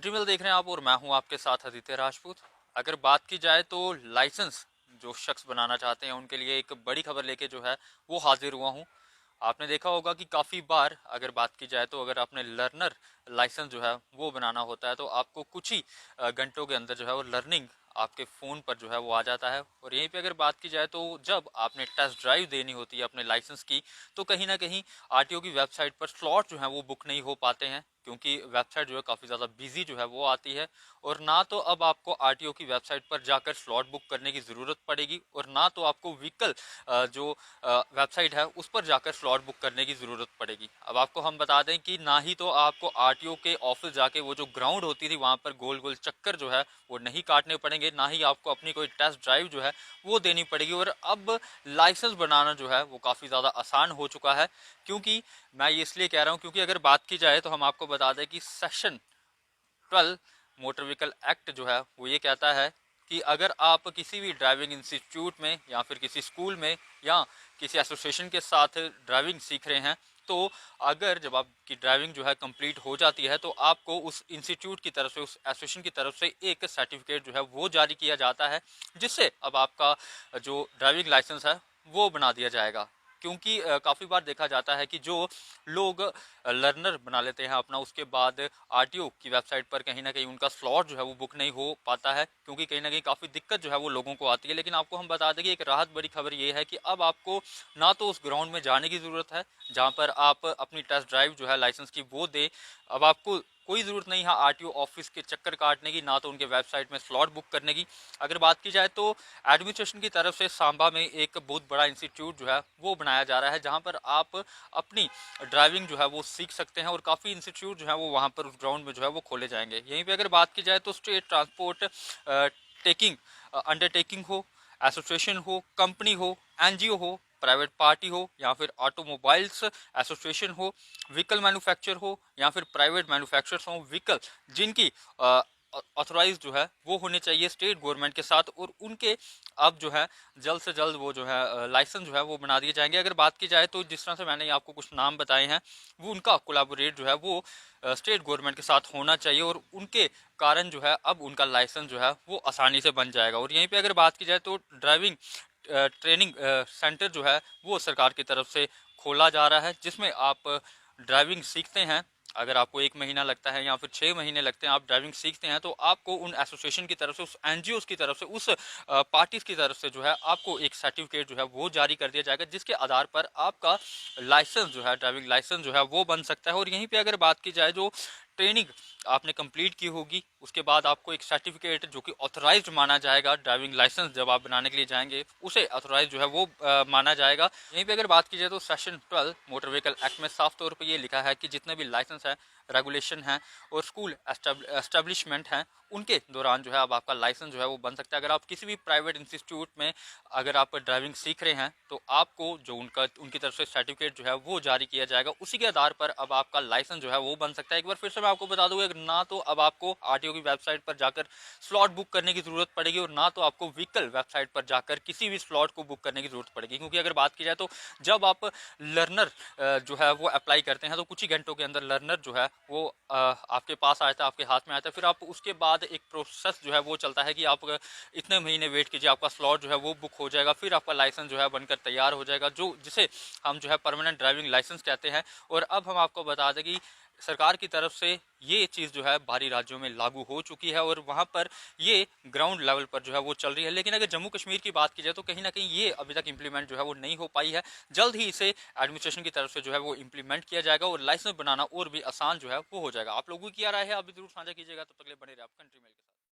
Country mail देख रहे हैं आप और मैं हूं आपके साथ आदित्य राजपूत। अगर बात की जाए तो लाइसेंस जो शख्स बनाना चाहते हैं उनके लिए एक बड़ी खबर लेके जो है वो हाजिर हुआ हूं। आपने देखा होगा कि काफ़ी बार अगर बात की जाए तो अगर आपने लर्नर लाइसेंस जो है वो बनाना होता है तो आपको कुछ ही घंटों के अंदर जो है वो लर्निंग आपके फ़ोन पर जो है वो आ जाता है। और यहीं पे अगर बात की जाए तो जब आपने टेस्ट ड्राइव देनी होती है अपने लाइसेंस की तो कहीं ना कहीं आरटीओ की वेबसाइट पर स्लॉट जो है वो बुक नहीं हो पाते हैं, क्योंकि वेबसाइट जो है काफ़ी ज़्यादा बिजी जो है वो आती है। और ना तो अब आपको आरटीओ की वेबसाइट पर जाकर स्लॉट बुक करने की ज़रूरत पड़ेगी और ना तो आपको व्हीकल जो वेबसाइट है उस पर जाकर स्लॉट बुक करने की ज़रूरत पड़ेगी। अब आपको हम बता दें कि ना ही तो आपको आरटीओ के ऑफिस जाके वो जो ग्राउंड होती थी वहाँ पर गोल गोल चक्कर जो है वो नहीं काटने पड़ेंगे, ना ही आपको अपनी कोई टेस्ट ड्राइव जो है वो देनी पड़ेगी। और अब लाइसेंस बनाना जो है वो काफ़ी ज़्यादा आसान हो चुका है। क्योंकि मैं ये इसलिए कह रहा हूँ क्योंकि अगर बात की जाए तो हम आपको बता दें कि सेक्शन 12 मोटर व्हीकल एक्ट जो है वो ये कहता है कि अगर आप किसी भी ड्राइविंग इंस्टीट्यूट में या फिर किसी स्कूल में या किसी एसोसिएशन के साथ ड्राइविंग सीख रहे हैं तो अगर जब आपकी ड्राइविंग जो है कंप्लीट हो जाती है तो आपको उस इंस्टीट्यूट की तरफ से, उस एसोसिएशन की तरफ से एक सर्टिफिकेट जो है वो जारी किया जाता है, जिससे अब आपका जो ड्राइविंग लाइसेंस है वो बना दिया जाएगा। क्योंकि काफ़ी बार देखा जाता है कि जो लोग लर्नर बना लेते हैं अपना, उसके बाद आरटीओ की वेबसाइट पर कहीं ना कहीं उनका स्लॉट जो है वो बुक नहीं हो पाता है, क्योंकि कहीं ना कहीं काफ़ी दिक्कत जो है वो लोगों को आती है। लेकिन आपको हम बता दें कि एक राहत बड़ी खबर ये है कि अब आपको ना तो उस ग्राउंड में जाने की ज़रूरत है जहाँ पर आप अपनी टेस्ट ड्राइव जो है लाइसेंस की वो दे। अब आपको कोई ज़रूरत नहीं है आरटीओ ऑफिस के चक्कर काटने की, ना तो उनके वेबसाइट में स्लॉट बुक करने की। अगर बात की जाए तो एडमिनिस्ट्रेशन की तरफ से सांबा में एक बहुत बड़ा इंस्टीट्यूट जो है वो बनाया जा रहा है, जहाँ पर आप अपनी ड्राइविंग जो है वो सीख सकते हैं। और काफ़ी इंस्टीट्यूट जो है वो वहाँ पर उस ग्राउंड में जो है वो खोले जाएंगे। यहीं पे अगर बात की जाए तो स्टेट ट्रांसपोर्ट टेकिंग अंडरटेकिंग हो, एसोसिएशन हो, कंपनी हो, एनजीओ हो, प्राइवेट पार्टी हो या फिर ऑटोमोबाइल्स एसोसिएशन हो, व्हीकल मैन्युफैक्चर हो या फिर प्राइवेट मैन्युफैक्चरर्स हो व्हीकल, जिनकी ऑथोराइज जो है वो होने चाहिए स्टेट गवर्नमेंट के साथ, और उनके अब जो है जल्द से जल्द वो जो है लाइसेंस जो है वो बना दिए जाएंगे। अगर बात की जाए तो जिस तरह से मैंने आपको कुछ नाम बताए हैं वो उनका कोलैबोरेट जो है वो स्टेट गवर्नमेंट के साथ होना चाहिए, और उनके कारण जो है अब उनका लाइसेंस जो है वो आसानी से बन जाएगा। और यहीं पे अगर बात की जाए तो ड्राइविंग ट्रेनिंग सेंटर जो है वो सरकार की तरफ से खोला जा रहा है, जिसमें आप ड्राइविंग सीखते हैं। अगर आपको 1 महीना लगता है या फिर 6 महीने लगते हैं आप ड्राइविंग सीखते हैं, तो आपको उन एसोसिएशन की तरफ से, उस एनजीओ की तरफ से, उस पार्टीज की तरफ से जो है आपको एक सर्टिफिकेट जो है वो जारी कर दिया जाएगा, जिसके आधार पर आपका लाइसेंस जो है, ड्राइविंग लाइसेंस जो है वो बन सकता है। और यहीं पे अगर बात की जाए जो ट्रेनिंग आपने कंप्लीट की होगी उसके बाद आपको एक सर्टिफिकेट जो कि ऑथराइज्ड माना जाएगा, ड्राइविंग लाइसेंस जब आप बनाने के लिए जाएंगे उसे ऑथराइज जो है वो माना जाएगा। यहीं पे अगर बात की जाए तो सेक्शन 12 मोटर व्हीकल एक्ट में साफ तौर पे ये लिखा है कि जितने भी लाइसेंस है, रेगुलेशन है और स्कूल एस्टेब्लिशमेंट हैं उनके दौरान जो है अब आपका लाइसेंस जो है वो बन सकता है। अगर आप किसी भी प्राइवेट इंस्टीट्यूट में अगर आप ड्राइविंग सीख रहे हैं तो आपको जो उनकी तरफ से सर्टिफिकेट जो है वो जारी किया जाएगा, उसी के आधार पर अब आपका लाइसेंस जो है वो बन सकता है। एक बार फिर से मैं आपको बता दूंगा, ना तो अब आपको आरटीओ की वेबसाइट पर जाकर स्लॉट बुक करने की जरूरत पड़ेगी और ना तो आपको व्हीकल वेबसाइट पर जाकर किसी भी स्लॉट को बुक करने की जरूरत पड़ेगी। क्योंकि अगर बात की जाए तो जब आप लर्नर जो है वो अप्लाई करते हैं तो कुछ ही घंटों के अंदर लर्नर जो है वो आपके पास आता है, आपके हाथ में आता है। फिर आप उसके बाद एक प्रोसेस जो है वो चलता है कि आप इतने महीने वेट कीजिए, आपका स्लॉट जो है वो बुक हो जाएगा, फिर आपका लाइसेंस जो है बनकर तैयार हो जाएगा, जो जिसे हम जो है परमानेंट ड्राइविंग लाइसेंस कहते हैं। और अब हम आपको बता दें कि सरकार की तरफ से ये चीज़ जो है बाहरी राज्यों में लागू हो चुकी है और वहाँ पर ये ग्राउंड लेवल पर जो है वो चल रही है। लेकिन अगर जम्मू कश्मीर की बात की जाए तो कहीं ना कहीं ये अभी तक इम्प्लीमेंट जो है वो नहीं हो पाई है। जल्द ही इसे एडमिनिस्ट्रेशन की तरफ से जो है वो इम्प्लीमेंट किया जाएगा और लाइसेंस बनाना और भी आसान जो है वो हो जाएगा। आप लोगों की क्या राय है, अभी जरूर साझा कीजिएगा। तब तक के लिए बने रहे आप कंट्री मेल के साथ।